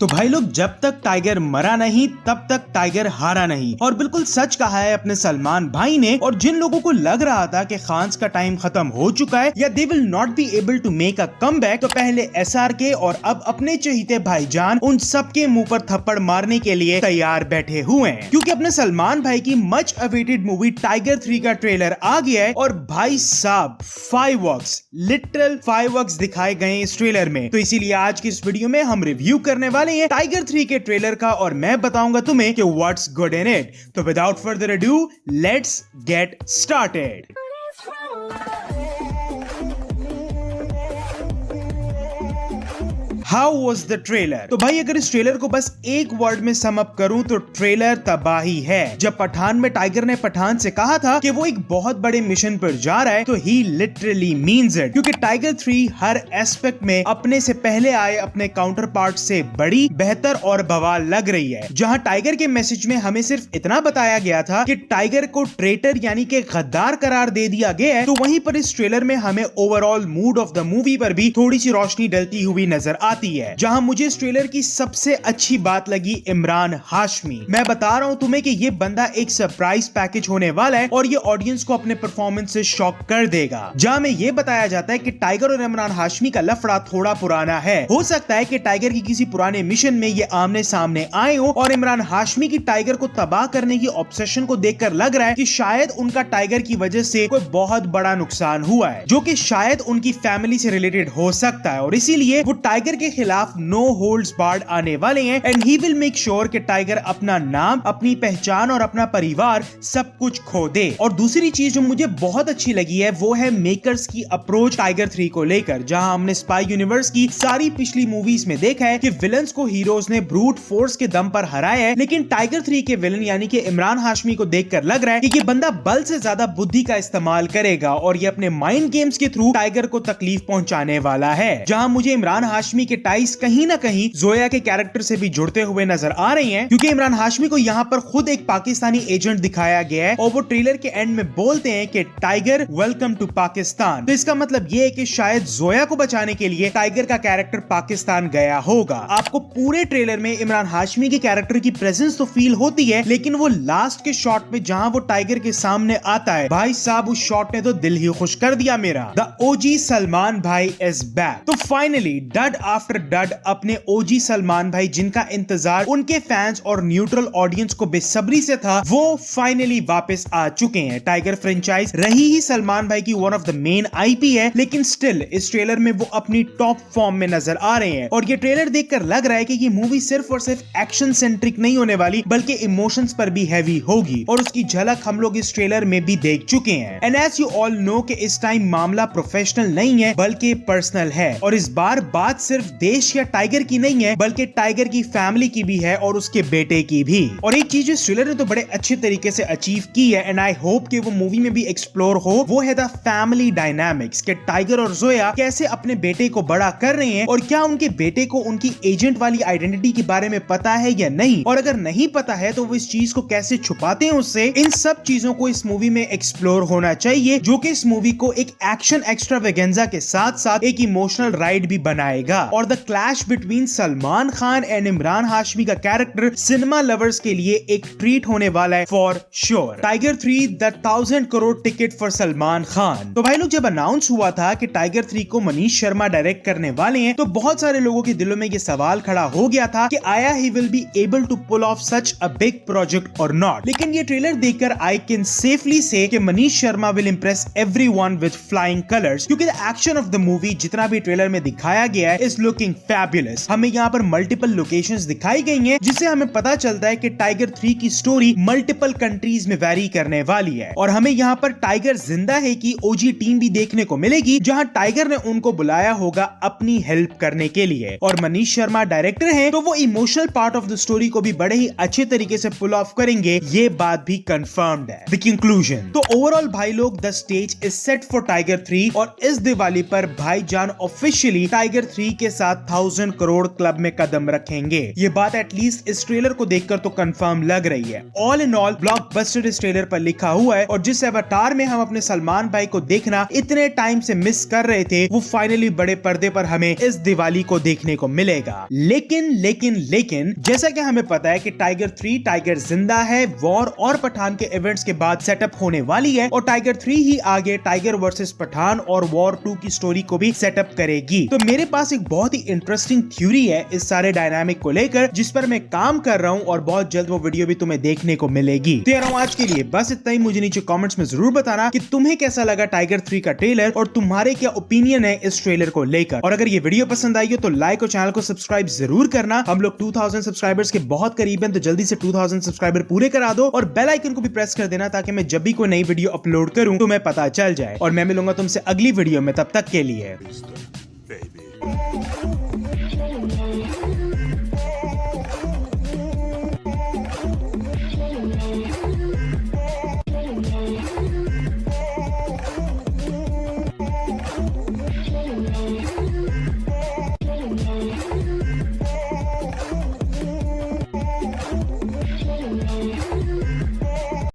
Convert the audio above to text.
तो भाई लोग, जब तक टाइगर मरा नहीं तब तक टाइगर हारा नहीं। और बिल्कुल सच कहा है अपने सलमान भाई ने। और जिन लोगों को लग रहा था कि खान्स का टाइम खत्म हो चुका है या they will not be able to make a comeback, तो पहले SRK और अब अपने चहीते भाईजान उन सबके मुंह पर थप्पड़ मारने के लिए तैयार बैठे हुए हैं, क्योंकि अपने सलमान भाई की मच अवेटेड मूवी टाइगर 3 का ट्रेलर आ गया है। और भाई साहब, फायरवर्क्स, लिटरल फायरवर्क्स दिखाए गए इस ट्रेलर में। तो इसीलिए आज की इस वीडियो में हम रिव्यू करने वाले हैं टाइगर 3 के ट्रेलर का, और मैं बताऊंगा तुम्हें कि व्हाट्स गुड इन इट। तो without further ado, let's get started. How was the trailer? तो भाई, अगर इस ट्रेलर को बस एक वर्ड में सम अप करूं तो ट्रेलर तबाही है। जब पठान में टाइगर ने पठान से कहा था कि वो एक बहुत बड़े मिशन पर जा रहा है, तो ही लिटरली मीन्स इट, क्योंकि टाइगर 3 हर एस्पेक्ट में अपने से पहले आए अपने काउंटर पार्ट से बड़ी, बेहतर और बवाल लग रही है। जहां टाइगर के मैसेज में हमें सिर्फ इतना बताया गया था कि टाइगर को ट्रेटर यानी कि गद्दार करार दे दिया गया है, तो वहीं पर इस ट्रेलर में हमें overall mood off the movie पर भी थोड़ी सी रोशनी डलती हुई नजर आती है। जहां मुझे इस ट्रेलर की सबसे अच्छी बात लगी इमरान हाशमी। मैं बता रहा हूं तुम्हें कि ये बंदा एक सरप्राइज पैकेज होने वाला है और ये ऑडियंस को अपने परफॉर्मेंस से शॉक कर देगा। जहां में ये बताया जाता है कि टाइगर और इमरान हाशमी का लफड़ा थोड़ा पुराना है। हो सकता है कि टाइगर की किसी पुराने मिशन में ये आमने सामने आए हो और इमरान हाशमी की टाइगर को तबाह करने की ऑब्सेशन को देखकर लग रहा है कि शायद उनका टाइगर की वजह से कोई बहुत बड़ा नुकसान हुआ है, जो कि शायद उनकी फैमिली से रिलेटेड हो सकता है, और इसीलिए वो टाइगर के खिलाफ नो होल्ड्स बार्ड आने वाले हैं। And he will make sure कि टाइगर अपना नाम, अपनी पहचान और अपना परिवार सब कुछ खो दे। और दूसरी चीज जो मुझे बहुत अच्छी लगी है वो है मेकर्स की अप्रोच टाइगर 3 को लेकर। जहां हमने स्पाई यूनिवर्स की सारी पिछली मूवीज में देखा है कि विलन्स को हीरोज ने ब्रूट फोर्स के दम पर हराया है, लेकिन टाइगर 3 के विलन यानी कि इमरान हाशमी को देखकर लग रहा है कि ये बंदा बल से ज्यादा बुद्धि का इस्तेमाल करेगा और ये अपने माइंड गेम्स के थ्रू टाइगर को तकलीफ पहुंचाने वाला है। जहां मुझे इमरान हाशमी के टाइज कहीं ना कहीं जोया के कैरेक्टर से भी जुड़ते हुए नजर आ रही हैं, क्योंकि इमरान हाशमी को यहाँ पर खुद एक पाकिस्तानी एजेंट दिखाया गया है और वो ट्रेलर के एंड में बोलते हैं कि टाइगर वेलकम टू पाकिस्तान। तो इसका मतलब ये है कि शायद जोया को बचाने के लिए टाइगर का कैरेक्टर पाकिस्तान गया होगा। आपको पूरे ट्रेलर में इमरान हाशमी के कैरेक्टर की प्रेजेंस तो फील होती है, लेकिन वो लास्ट के शॉट में जहां वो टाइगर के सामने आता है, भाई साहब उस शॉट ने तो दिल ही खुश कर दिया मेरा। द ओजी सलमान भाई इज बैक। तो फाइनली डड आफ्टर डड, अपने ओजी सलमान भाई जिनका इंतजार उनके फैंस और न्यूट्रल ऑडियंस को बेसब्री से था, वो फाइनली वापस आ चुके हैं। टाइगर फ्रेंचाइज रही ही सलमान भाई की one of the main IP है, लेकिन स्टिल इस ट्रेलर में वो अपनी टॉप फॉर्म में नजर आ रहे हैं। और ये ट्रेलर देखकर लग रहा है कि ये मूवी सिर्फ और सिर्फ एक्शन सेंट्रिक नहीं होने वाली, बल्कि इमोशंस पर भी हैवी होगी, और उसकी झलक हम लोग इस ट्रेलर में भी देख चुके हैं। And as you all know कि इस टाइम मामला प्रोफेशनल नहीं है बल्कि पर्सनल है, और इस बार बात सिर्फ देश या टाइगर की नहीं है बल्कि टाइगर की फैमिली की भी है और उसके बेटे की भी। और एक चीज इस ट्रेलर ने तो बड़े अच्छे तरीके से अचीव की है, एंड आई होप कि वो मूवी में भी एक्सप्लोर हो, वो है द फैमिली डायनामिक्स के टाइगर और जोया कैसे अपने बेटे को बड़ा कर रहे हैं, और क्या उनके बेटे को उनकी एजेंट वाली आइडेंटिटी के बारे में पता है या नहीं, और अगर नहीं पता है तो वो इस चीज को कैसे छुपाते हैं उससे। इन सब चीजों को इस मूवी में एक्सप्लोर होना चाहिए, जो कि इस मूवी को एक एक्शन एक्स्ट्रावेगेंजा के साथ साथ एक इमोशनल राइड भी बनाएगा। और the clash between Salman Khan and Imran Hashmi का कैरेक्टर सिनेमा लवर्स के लिए एक ट्रीट होने वाला है for sure. Tiger 3 the 1000 crore ticket for Salman Khan. तो भाई लोग, जब अनाउंस हुआ था कि टाइगर 3 को मनीष शर्मा डायरेक्ट करने वाले हैं, तो बहुत सारे लोगों के दिलों में ये सवाल खड़ा हो गया था कि आया ही will be able to pull off such a big project और नॉट। लेकिन ये ट्रेलर देखकर आई कैन सेफली से कि Manish Sharma will impress everyone with flying colours, क्योंकि the action of the movie जितना भी ट्रेलर में दिखाया गया है इज लुकिंग फैबुलस। हमें यहाँ पर मल्टीपल लोकेशंस दिखाई गई हैं, जिससे हमें पता चलता है कि टाइगर 3 की स्टोरी मल्टीपल कंट्रीज में वैरी करने वाली है। और हमें यहाँ पर टाइगर जिंदा है की ओजी टीम भी देखने को मिलेगी, जहाँ टाइगर ने उनको बुलाया होगा अपनी हेल्प करने के लिए। और मनीष शर्मा डायरेक्टर हैं, तो वो emotional part of the story को भी बड़े ही अच्छे तरीके से पुल ऑफ करेंगे, ये बात भी कंफर्म्ड है। द कंक्लूजन, तो ओवरऑल भाई लोग, the stage is set for tiger 3, और इस दिवाली पर भाईजान ऑफिशियली टाइगर 3 के साथ 1000 करोड़ क्लब में कदम रखेंगे। ये बात एटलीस्ट इस ट्रेलर को देखकर तो कंफर्म लग रही है। ऑल इन ऑल ब्लॉकबस्टर इस ट्रेलर पर लिखा हुआ है और जिस अवतार में हम अपने सलमान भाई को देखना इतने टाइम से मिस कर रहे थे वो फाइनली बड़े पर्दे पर हमें इस दिवाली को देखने को मिलेगा। लेकिन जैसा कि हमें पता है कि टाइगर 3 टाइगर जिंदा है वॉर और पठान के इवेंट्स के बाद सेटअप होने वाली है और टाइगर 3 ही आगे टाइगर वर्सेस पठान और वॉर 2 की स्टोरी को भी सेटअप करेगी। तो मेरे पास एक बहुत ही इंटरेस्टिंग थ्योरी है इस सारे डायनामिक को लेकर जिस पर मैं काम कर रहा हूं और बहुत जल्द वो वीडियो भी तुम्हें देखने को मिलेगी। तो यार आज के लिए बस इतना ही। मुझे नीचे कमेंट्स में जरूर बताना कि तुम्हें कैसा लगा टाइगर 3 का ट्रेलर और तुम्हारे क्या ओपिनियन है इस ट्रेलर को लेकर। और अगर ये वीडियो पसंद आई हो तो लाइक और चैनल को सब्सक्राइब जरूर करना। हम लोग 2000 सब्सक्राइबर्स के बहुत करीब हैं तो जल्दी से 2000 सब्सक्राइबर पूरे करा दो और बेल आइकन को भी प्रेस कर देना ताकि मैं जब भी कोई नई वीडियो अपलोड करूं तो मैं पता चल जाए। और मैं मिलूंगा तुमसे अगली वीडियो में, तब तक के लिए।